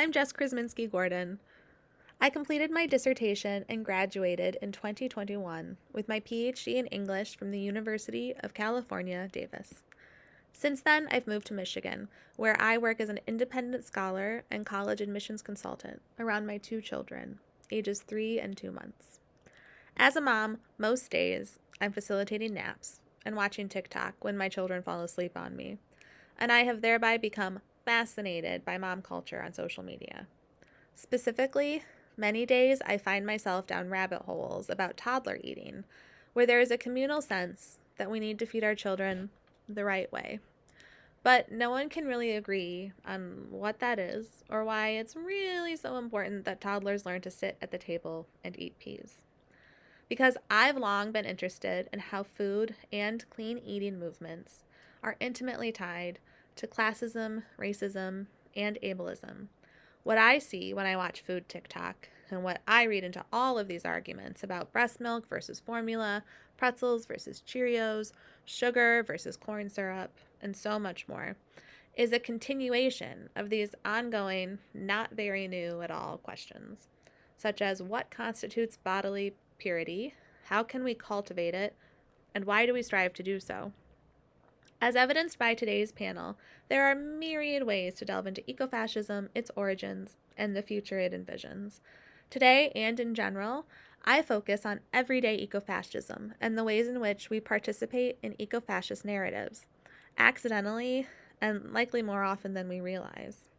I'm Jess Krasinski-Gordon. I completed my dissertation and graduated in 2021 with my PhD in English from the University of California, Davis. Since then, I've moved to Michigan, where I work as an independent scholar and college admissions consultant around my two children, ages 3 and 2 months. As a mom, most days I'm facilitating naps and watching TikTok when my children fall asleep on me, and I have thereby become fascinated by mom culture on social media. Specifically, many days I find myself down rabbit holes about toddler eating, where there is a communal sense that we need to feed our children the right way. But no one can really agree on what that is or why it's really so important that toddlers learn to sit at the table and eat peas. Because I've long been interested in how food and clean eating movements are intimately tied to classism, racism, and ableism. What I see when I watch food TikTok and what I read into all of these arguments about breast milk versus formula, pretzels versus Cheerios, sugar versus corn syrup, and so much more is a continuation of these ongoing, not very new at all questions, such as what constitutes bodily purity, how can we cultivate it, and why do we strive to do so? As evidenced by today's panel, there are myriad ways to delve into ecofascism, its origins, and the future it envisions. Today, and in general, I focus on everyday ecofascism and the ways in which we participate in ecofascist narratives, accidentally and likely more often than we realize.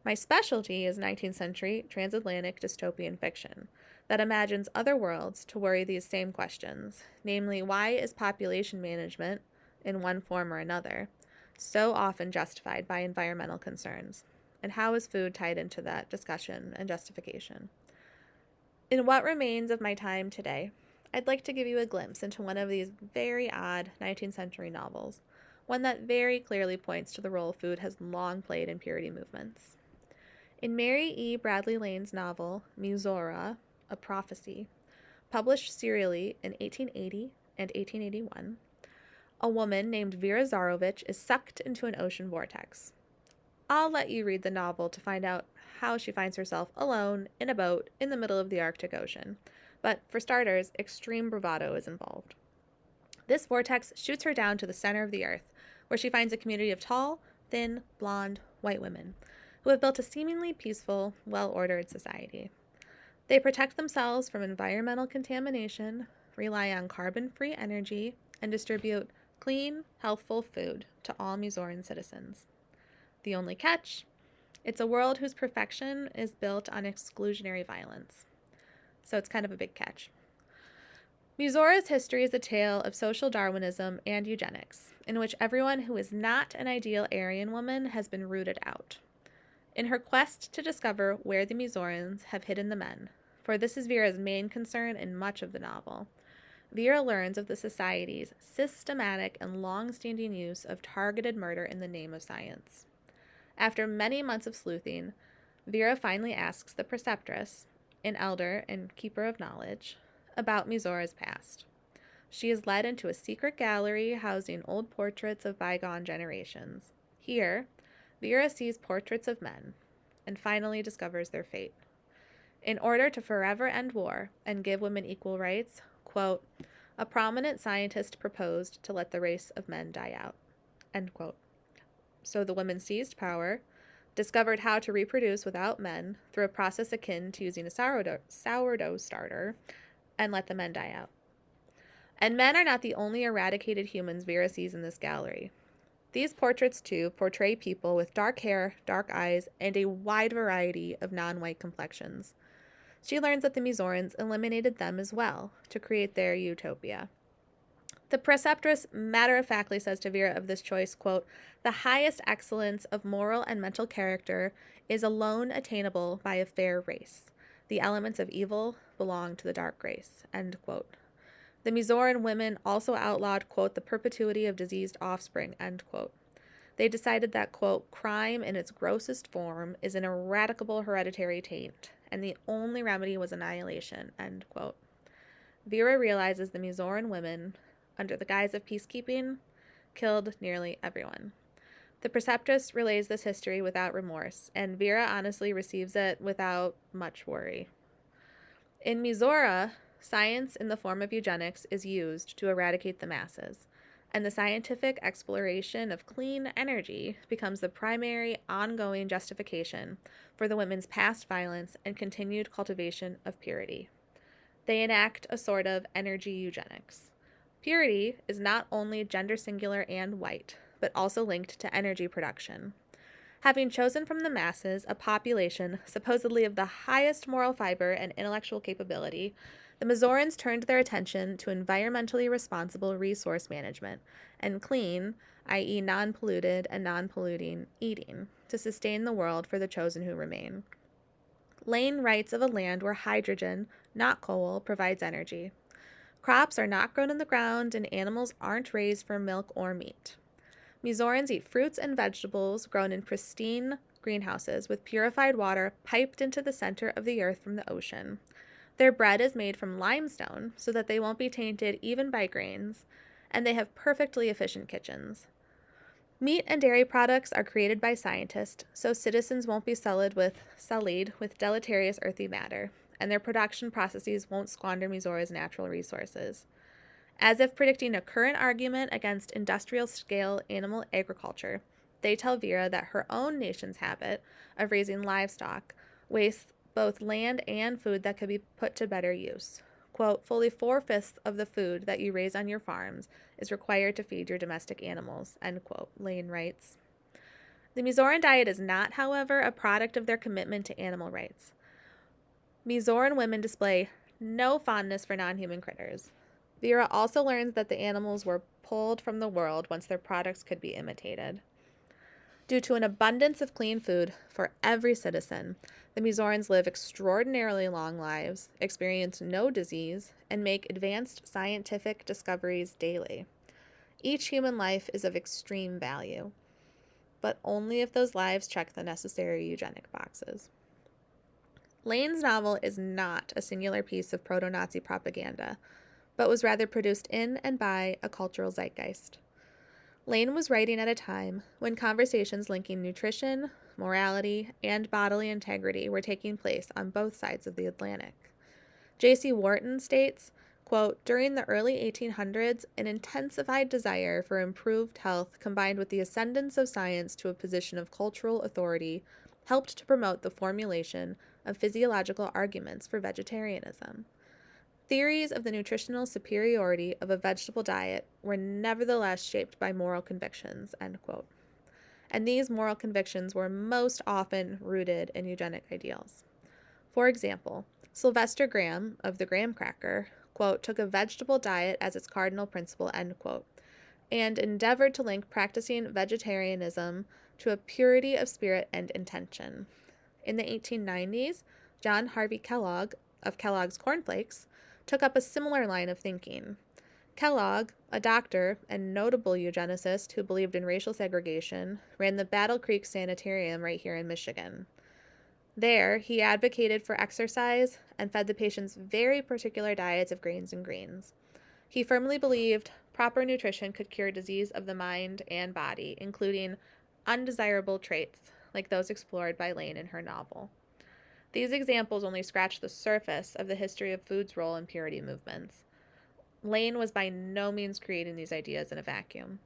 My specialty is 19th century transatlantic dystopian fiction that imagines other worlds to worry these same questions, namely, why is population management, in one form or another, so often justified by environmental concerns? And how is food tied into that discussion and justification? In what remains of my time today, I'd like to give you a glimpse into one of these very odd 19th century novels, one that very clearly points to the role food has long played in purity movements. In Mary E. Bradley Lane's novel, Mizora, A Prophecy, published serially in 1880 and 1881, a woman named Vera Zarovich is sucked into an ocean vortex. I'll let you read the novel to find out how she finds herself alone in a boat in the middle of the Arctic Ocean. But for starters, extreme bravado is involved. This vortex shoots her down to the center of the earth, where she finds a community of tall, thin, blonde, white women who have built a seemingly peaceful, well-ordered society. They protect themselves from environmental contamination, rely on carbon-free energy, and distribute clean, healthful food to all Mizoran citizens. The only catch? It's a world whose perfection is built on exclusionary violence. So it's kind of a big catch. Mizora's history is a tale of social Darwinism and eugenics, in which everyone who is not an ideal Aryan woman has been rooted out. In her quest to discover where the Mizorans have hidden the men, for this is Vera's main concern in much of the novel, Vera learns of the society's systematic and long-standing use of targeted murder in the name of science. After many months of sleuthing, Vera finally asks the preceptress, an elder and keeper of knowledge, about Mizora's past. She is led into a secret gallery housing old portraits of bygone generations. Here, Vera sees portraits of men and finally discovers their fate. In order to forever end war and give women equal rights, quote, a prominent scientist proposed to let the race of men die out, end quote. So the women seized power, discovered how to reproduce without men through a process akin to using a sourdough starter, and let the men die out. And men are not the only eradicated humans Vera sees in this gallery. These portraits, too, portray people with dark hair, dark eyes, and a wide variety of non-white complexions. She learns that the Mizorans eliminated them as well to create their utopia. The preceptress matter-of-factly says to Vera of this choice, quote, the highest excellence of moral and mental character is alone attainable by a fair race. The elements of evil belong to the dark race, end quote. The Mizoran women also outlawed, quote, the perpetuity of diseased offspring, end quote. They decided that, quote, crime in its grossest form is an eradicable hereditary taint, and the only remedy was annihilation, end quote. Vera realizes the Mizoran women, under the guise of peacekeeping, killed nearly everyone. The preceptress relays this history without remorse, and Vera honestly receives it without much worry. In Mizora, science in the form of eugenics is used to eradicate the masses, and the scientific exploration of clean energy becomes the primary ongoing justification for the women's past violence and continued cultivation of purity. They enact a sort of energy eugenics. Purity is not only gender singular and white, but also linked to energy production. Having chosen from the masses a population supposedly of the highest moral fiber and intellectual capability, the Mizorans turned their attention to environmentally responsible resource management and clean, i.e., non polluted and non polluting, eating to sustain the world for the chosen who remain. Laying rights of a land where hydrogen, not coal, provides energy. Crops are not grown in the ground and animals aren't raised for milk or meat. Mizorans eat fruits and vegetables grown in pristine greenhouses with purified water piped into the center of the earth from the ocean. Their bread is made from limestone so that they won't be tainted even by grains, and they have perfectly efficient kitchens. Meat and dairy products are created by scientists, so citizens won't be sullied with deleterious earthy matter, and their production processes won't squander Mizora's natural resources. As if predicting a current argument against industrial-scale animal agriculture, they tell Vera that her own nation's habit of raising livestock wastes both land and food that could be put to better use. Quote, fully 4/5 of the food that you raise on your farms is required to feed your domestic animals, end quote, Lane writes. The Mizoran diet is not, however, a product of their commitment to animal rights. Mizoran women display no fondness for non-human critters. Vera also learns that the animals were pulled from the world once their products could be imitated. Due to an abundance of clean food for every citizen, the Mizorans live extraordinarily long lives, experience no disease, and make advanced scientific discoveries daily. Each human life is of extreme value, but only if those lives check the necessary eugenic boxes. Lane's novel is not a singular piece of proto-Nazi propaganda, but was rather produced in and by a cultural zeitgeist. Lane was writing at a time when conversations linking nutrition, morality, and bodily integrity were taking place on both sides of the Atlantic. J.C. Wharton states, quote, during the early 1800s, an intensified desire for improved health combined with the ascendance of science to a position of cultural authority helped to promote the formulation of physiological arguments for vegetarianism. Theories of the nutritional superiority of a vegetable diet were nevertheless shaped by moral convictions, end quote. And these moral convictions were most often rooted in eugenic ideals. For example, Sylvester Graham of the Graham Cracker, quote, took a vegetable diet as its cardinal principle, end quote, and endeavored to link practicing vegetarianism to a purity of spirit and intention. In the 1890s, John Harvey Kellogg of Kellogg's Corn Flakes took up a similar line of thinking. Kellogg, a doctor and notable eugenicist who believed in racial segregation, ran the Battle Creek Sanitarium right here in Michigan. There, he advocated for exercise and fed the patients very particular diets of grains and greens. He firmly believed proper nutrition could cure disease of the mind and body, including undesirable traits like those explored by Lane in her novel. These examples only scratch the surface of the history of food's role in purity movements. Lane was by no means creating these ideas in a vacuum.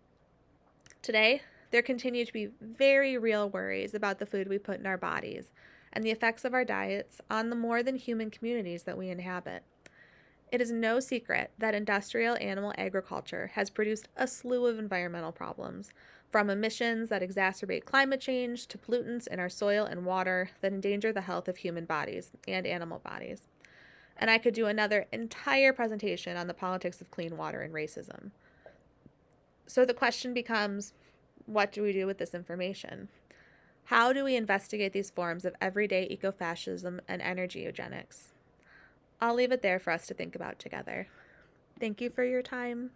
Today, there continue to be very real worries about the food we put in our bodies and the effects of our diets on the more than human communities that we inhabit. It is no secret that industrial animal agriculture has produced a slew of environmental problems, from emissions that exacerbate climate change to pollutants in our soil and water that endanger the health of human bodies and animal bodies. And I could do another entire presentation on the politics of clean water and racism. So the question becomes, what do we do with this information? How do we investigate these forms of everyday ecofascism and energy eugenics? I'll leave it there for us to think about together. Thank you for your time.